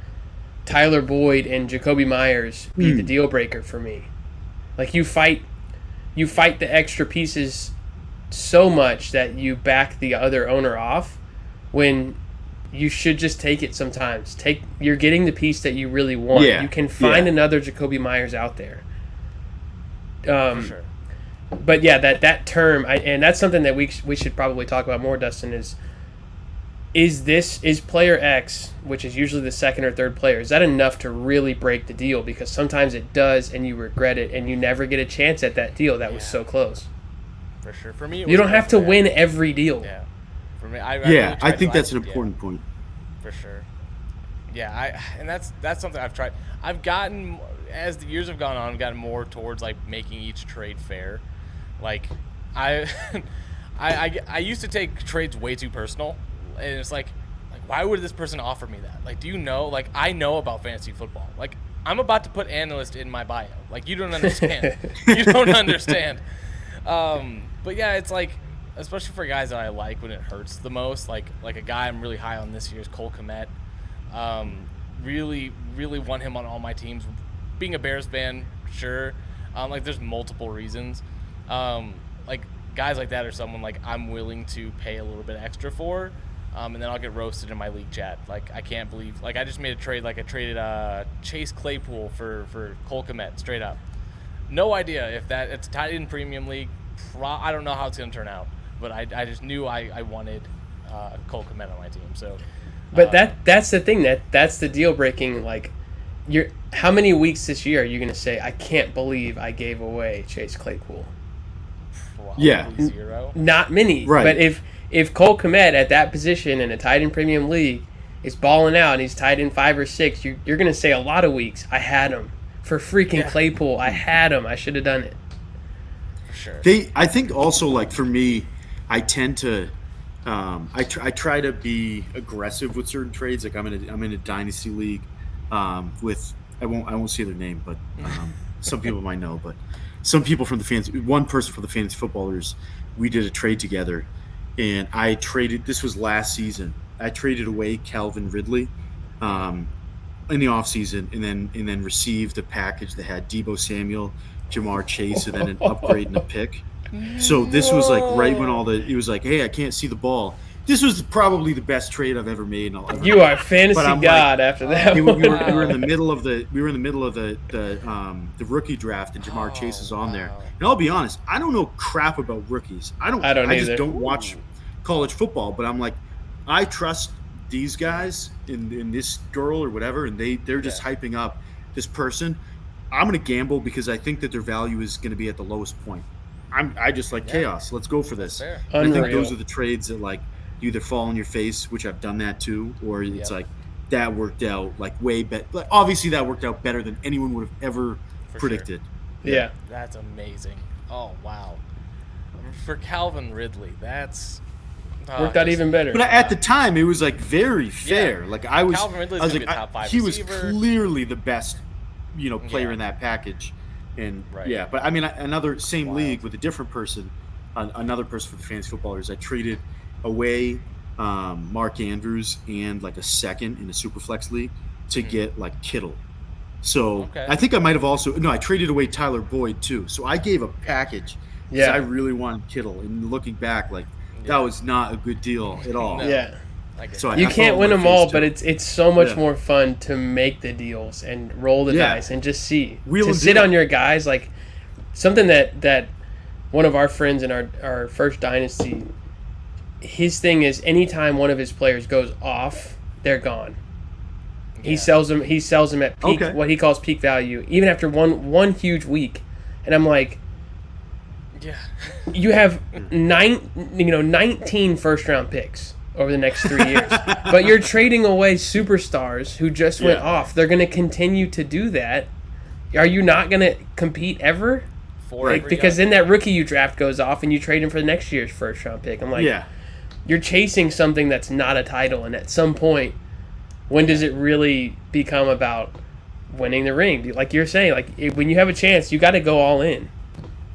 Speaker 3: Tyler Boyd and Jacoby Myers be the deal breaker for me. Like you fight the extra pieces so much that you back the other owner off when you should just take it sometimes. You're getting the piece that you really want. You can find another Jacoby Myers out there.
Speaker 1: For sure.
Speaker 3: But yeah, that term, and that's something that we should probably talk about more, Dustin, is player X, which is usually the second or third player, is that enough to really break the deal? Because sometimes it does, and you regret it, and you never get a chance at that deal that was so close.
Speaker 1: For sure. For me,
Speaker 3: you don't have to win every deal.
Speaker 1: Yeah. For me,
Speaker 2: I think that's an important point.
Speaker 1: For sure. Yeah, and that's something I've tried. I've gotten, as the years have gone on, I've gotten more towards like making each trade fair. Like I used to take trades way too personal, and it's like why would this person offer me that? Like, do you know? Like, I know about fantasy football. Like, I'm about to put analyst in my bio. Like, you don't understand. You don't understand. But yeah, it's like, especially for guys that I like when it hurts the most. Like a guy I'm really high on this year is Cole Kmet. Really, really want him on all my teams. Being a Bears fan, sure. Like, there's multiple reasons. Like, guys like that are someone, like, I'm willing to pay a little bit extra for, and then I'll get roasted in my league chat. Like, I can't believe, like, I just made a trade. Like, I traded Chase Claypool for Cole Kmet, straight up. No idea if it's a tight end premium league. I don't know how it's going to turn out, but I just knew I wanted Cole Kmet on my team. So,
Speaker 3: but that's the thing, that's the deal breaking. Like, how many weeks this year are you going to say, I can't believe I gave away Chase Claypool?
Speaker 1: Probably 0.
Speaker 3: Not many.
Speaker 2: Right.
Speaker 3: But if Cole Kmet at that position in a tight end premium league is balling out and he's tight end 5 or 6, you're going to say a lot of weeks, I had him. For freaking Claypool, I had him. I should have done it.
Speaker 1: For sure.
Speaker 2: I think also, like, for me, I tend to I try to be aggressive with certain trades. Like, I'm in a dynasty league with I won't say their name, but some people might know. But some people from one person from the fantasy footballers, we did a trade together, and I traded. This was last season. I traded away Calvin Ridley in the offseason, and then received a package that had Deebo Samuel, Jamar Chase, and then an upgrade and a pick. So this was like right when it was like, hey, I can't see the ball. This was probably the best trade I've ever made.
Speaker 3: You are fantasy god after that.
Speaker 2: We were in the middle of the rookie draft, and Jamar Chase is on there. And I'll be honest, I don't know crap about rookies. I just don't watch college football. But I'm like, I trust these guys in this girl or whatever, and they're just hyping up this person. I'm gonna gamble because I think that their value is gonna be at the lowest point. I just like chaos. Let's go for this. I think those are the trades that like you either fall on your face, which I've done that too, or it's like that worked out like way better. Like, obviously that worked out better than anyone would have ever predicted.
Speaker 3: Sure. Yeah,
Speaker 1: that's amazing. Oh wow, for Calvin Ridley, that's
Speaker 3: worked out even better.
Speaker 2: But at the time, it was like very fair. Like
Speaker 1: Calvin Ridley's gonna be a top 5
Speaker 2: he
Speaker 1: receiver.
Speaker 2: Was clearly the best, player in that package. And but I mean, another same league with a different person, another person for the fantasy footballers. I traded away Mark Andrews and like a second in a Superflex league to get like Kittle. So I think I might have I traded away Tyler Boyd too. So I gave a package because I really wanted Kittle. And looking back, like that was not a good deal at all.
Speaker 1: No.
Speaker 3: Yeah.
Speaker 2: So
Speaker 3: you can't win them all, but it's so much more fun to make the deals and roll the dice and just see. To sit on your guys, like something that one of our friends in our first dynasty, his thing is anytime one of his players goes off, they're gone. Yeah. He sells them at peak, what he calls peak value, even after one huge week. And I'm like, you have 19 first round picks over the next 3 years. But you're trading away superstars who just went off. They're going to continue to do that. Are you not going to compete ever? Because then that rookie you draft goes off and you trade him for next year's first round pick. I'm like, you're chasing something that's not a title. And at some point, when does it really become about winning the ring? Like you're saying, like when you have a chance, you got to go all in.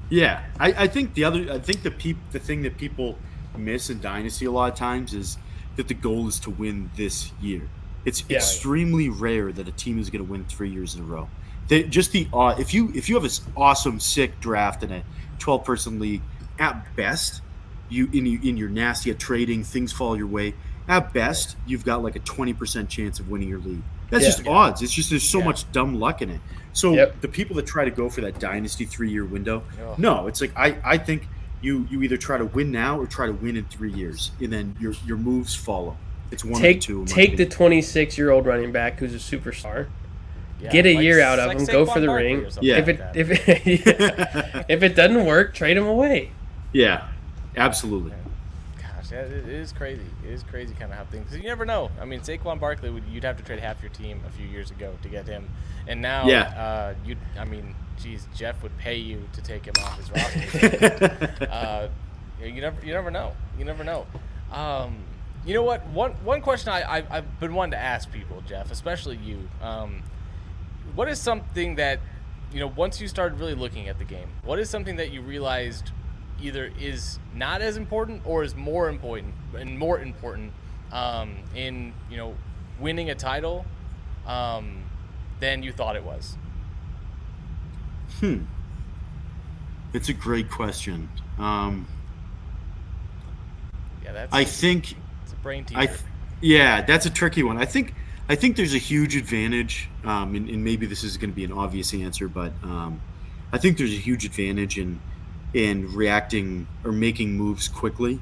Speaker 2: Yeah. I think the thing that people miss in Dynasty a lot of times is that the goal is to win this year. It's extremely rare that a team is going to win 3 years in a row. If you have an awesome sick draft in a 12-person league, at best in your nasty at trading, things fall your way. At best, you've got like a 20% chance of winning your league. That's just odds. It's just there's so much dumb luck in it. So the people that try to go for that Dynasty 3-year window, no, it's like I think you either try to win now or try to win in 3 years, and then your moves follow. It's one of the two.
Speaker 3: Take the 26-year-old running back who's a superstar. Get a year out of him. Go for the ring.
Speaker 2: Yeah.
Speaker 3: If it doesn't work, trade him away.
Speaker 2: Yeah, absolutely.
Speaker 1: Gosh, it is crazy. It is crazy kind of how things. Because you never know. I mean, Saquon Barkley, you'd have to trade half your team a few years ago to get him, and now, Jeff would pay you to take him off his roster. You never know. You never know. You know what? One question I've been wanting to ask people, Jeff, especially you. What is something that, once you started really looking at the game, what is something that you realized either is not as important or is more important in winning a title than you thought it was?
Speaker 2: It's a great question.
Speaker 1: I think it's a brain teaser.
Speaker 2: That's a tricky one. I think there's a huge advantage, and maybe this is going to be an obvious answer, but I think there's a huge advantage in reacting or making moves quickly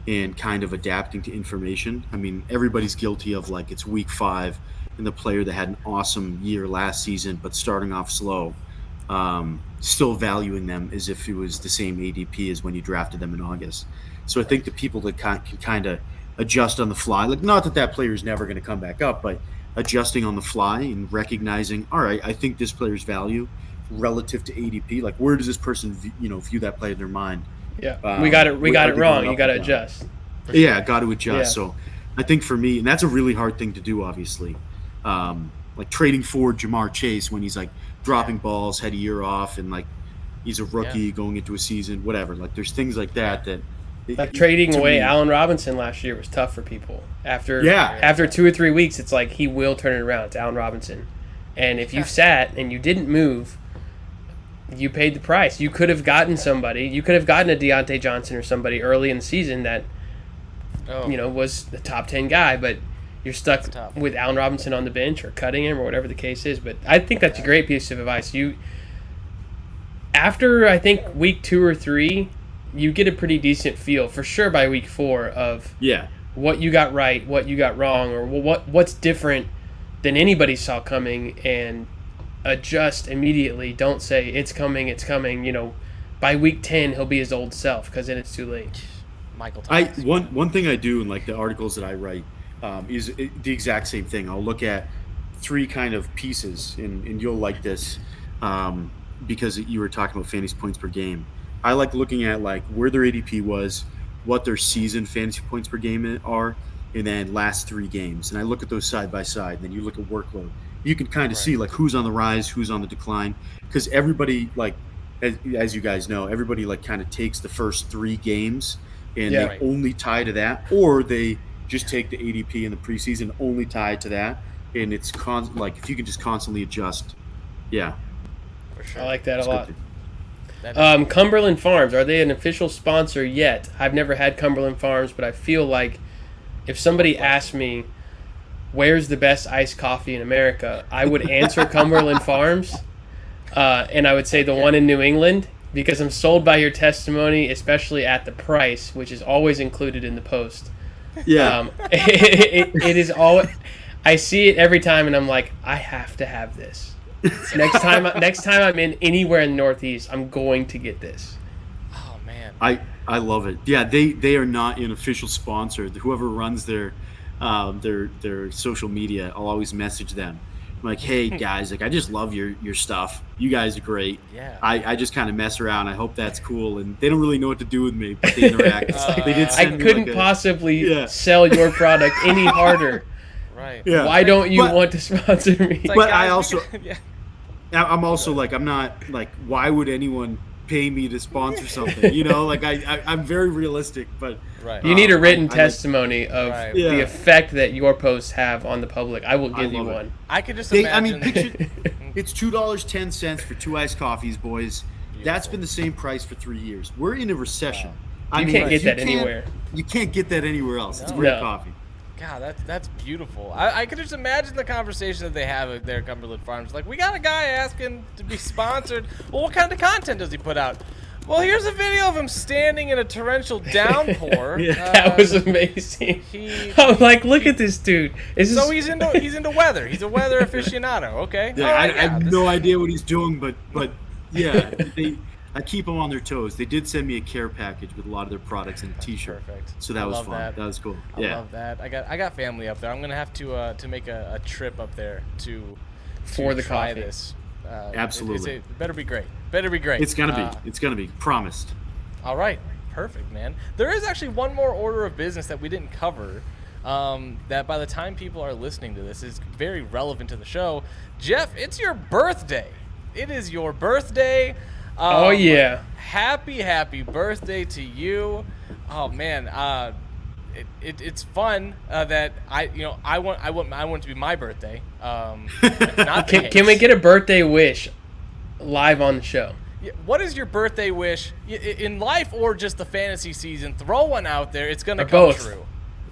Speaker 2: and kind of adapting to information. I mean, everybody's guilty of like it's week 5 and the player that had an awesome year last season but starting off slow, still valuing them as if it was the same ADP as when you drafted them in August. So I think the people that can kind of adjust on the fly, like not that player is never going to come back up, but adjusting on the fly and recognizing, all right, I think this player's value relative to ADP, like where does this person view that player in their mind?
Speaker 3: We got it wrong. You got to adjust.
Speaker 2: Got to adjust. So I think for me, and that's a really hard thing to do, obviously, like trading for Jamar Chase when he's like dropping balls, had a year off, and like he's a rookie going into a season, whatever. Like there's things like that
Speaker 3: Like trading away
Speaker 2: me,
Speaker 3: Allen Robinson last year was tough for people. After 2 or 3 weeks, it's like he will turn it around. It's Allen Robinson. And if you sat and you didn't move, you paid the price. You could have gotten somebody. You could have gotten a Deontay Johnson or somebody early in the season that was the top 10 guy, but you're stuck with Allen Robinson on the bench or cutting him or whatever the case is. But I think that's a great piece of advice. After, I think, week 2 or 3, you get a pretty decent feel, for sure, by week 4 of what you got right, what you got wrong, or what's different than anybody saw coming, and adjust immediately. Don't say, it's coming. By week 10, he'll be his old self, because then it's too late.
Speaker 1: Michael Thomas.
Speaker 2: One thing I do in like the articles that I write is the exact same thing. I'll look at 3 kind of pieces, and you'll like this because you were talking about fantasy points per game. I like looking at like where their ADP was, what their season fantasy points per game are, and then last 3 games. And I look at those side by side. Then you look at workload. You can kind of see like who's on the rise, who's on the decline, because everybody, like as you guys know, everybody like kind of takes the first 3 games and they only tie to that, or they just take the ADP in the preseason, only tie to that, and it's like if you can just constantly adjust. Yeah,
Speaker 3: for sure. I like that a lot. Cumberland Farms, are they an official sponsor yet? I've never had Cumberland Farms, but I feel like if somebody asked me where's the best iced coffee in America, I would answer Cumberland Farms, and I would say the one in New England, because I'm sold by your testimony, especially at the price, which is always included in the post.
Speaker 2: Yeah.
Speaker 3: It is all. I see it every time, and I'm like, I have to have this. Next time I'm in anywhere in the Northeast, I'm going to get this.
Speaker 1: Oh man,
Speaker 2: I love it. Yeah, they are not an official sponsor. Whoever runs their social media, I'll always message them. I'm like, hey guys, like I just love your stuff. You guys are great.
Speaker 1: Yeah.
Speaker 2: I just kind of mess around. I hope that's cool. And they don't really know what to do with me, but they interact. They did send
Speaker 3: I couldn't possibly sell your product any harder.
Speaker 1: Right.
Speaker 2: Yeah.
Speaker 3: Why don't you want to sponsor me?
Speaker 1: Like,
Speaker 2: but
Speaker 1: guys,
Speaker 2: I also, I'm also like, I'm not like, why would anyone pay me to sponsor something? You know, like I'm very realistic, but
Speaker 3: you need a written testimony of the effect that your posts have on the public. I will give you one.
Speaker 1: I could just imagine.
Speaker 2: Picture, it's $2.10 for 2 iced coffees, boys. Beautiful. That's been the same price for 3 years. We're in a recession.
Speaker 3: Wow. You can't get that anywhere.
Speaker 2: You can't get that anywhere else. It's great coffee.
Speaker 1: God, that's beautiful. I could just imagine the conversation that they have at their Cumberland Farms. Like, we got a guy asking to be sponsored. Well, what kind of content does he put out? Well, here's a video of him standing in a torrential downpour.
Speaker 3: That was amazing. I'm like, look at this dude.
Speaker 1: He's into weather. He's a weather aficionado. Okay.
Speaker 2: Yeah, I have no idea what he's doing, but yeah, I keep them on their toes. They did send me a care package with a lot of their products and a T-shirt.
Speaker 1: Perfect.
Speaker 2: So that was fun. That was cool.
Speaker 1: I love that. I got family up there. I'm gonna have to make a trip up there to
Speaker 3: try
Speaker 1: coffee. This.
Speaker 2: Absolutely.
Speaker 1: It better be great. Better be great.
Speaker 2: It's gonna be. It's gonna be. Promised.
Speaker 1: All right. Perfect, man. There is actually one more order of business that we didn't cover. That by the time people are listening to this is very relevant to the show. Jeff, it's your birthday. It is your birthday.
Speaker 3: Oh yeah!
Speaker 1: Happy birthday to you! Oh man, it's fun that I want it to be my birthday. Not
Speaker 3: can we get a birthday wish live on the show?
Speaker 1: What is your birthday wish in life or just the fantasy season? Throw one out there. It's gonna come true.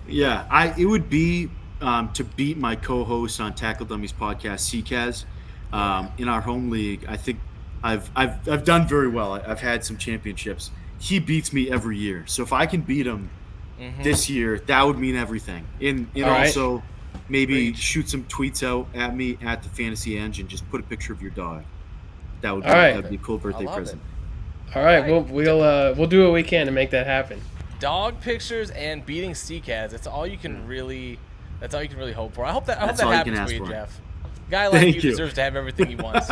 Speaker 2: Yeah, it would be to beat my co-host on Tackle Dummies Podcast, Seakaz, in our home league. I think. I've done very well. I've had some championships. He beats me every year. So if I can beat him this year, that would mean everything. And also maybe shoot some tweets out at me at the Fantasy Edge and just put a picture of your dog. That would be a cool birthday present.
Speaker 3: All right, we'll do what we can to make that happen.
Speaker 1: Dog pictures and beating Seakaz. That's all you can really hope for. I hope that happens for you, Jeff. A guy like you deserves to have everything he wants.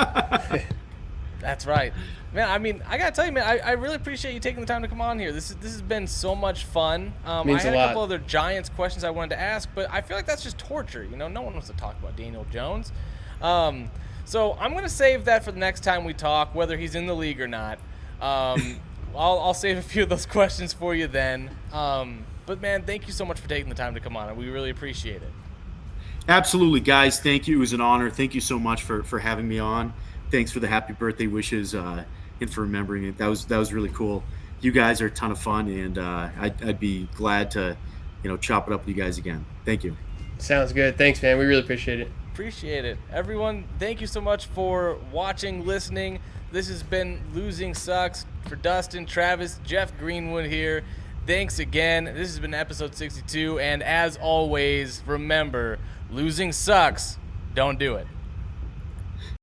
Speaker 1: That's right, man. I mean, I gotta tell you, man, I really appreciate you taking the time to come on here. This has been so much fun. I had a couple other Giants questions I wanted to ask, but I feel like that's just torture. You know, no one wants to talk about Daniel Jones. So I'm gonna save that for the next time we talk, whether he's in the league or not. I'll save a few of those questions for you then. But man, thank you so much for taking the time to come on. We really appreciate it.
Speaker 2: Absolutely, guys. Thank you. It was an honor. Thank you so much for having me on. Thanks for the happy birthday wishes and for remembering it. That was really cool. You guys are a ton of fun, and I'd be glad to, chop it up with you guys again. Thank you.
Speaker 3: Sounds good. Thanks, man. We really appreciate it.
Speaker 1: Appreciate it. Everyone, thank you so much for watching, listening. This has been Losing Sucks. For Dustin, Travis, Jeff Greenwood here. Thanks again. This has been episode 62, and as always, remember, losing sucks. Don't do it.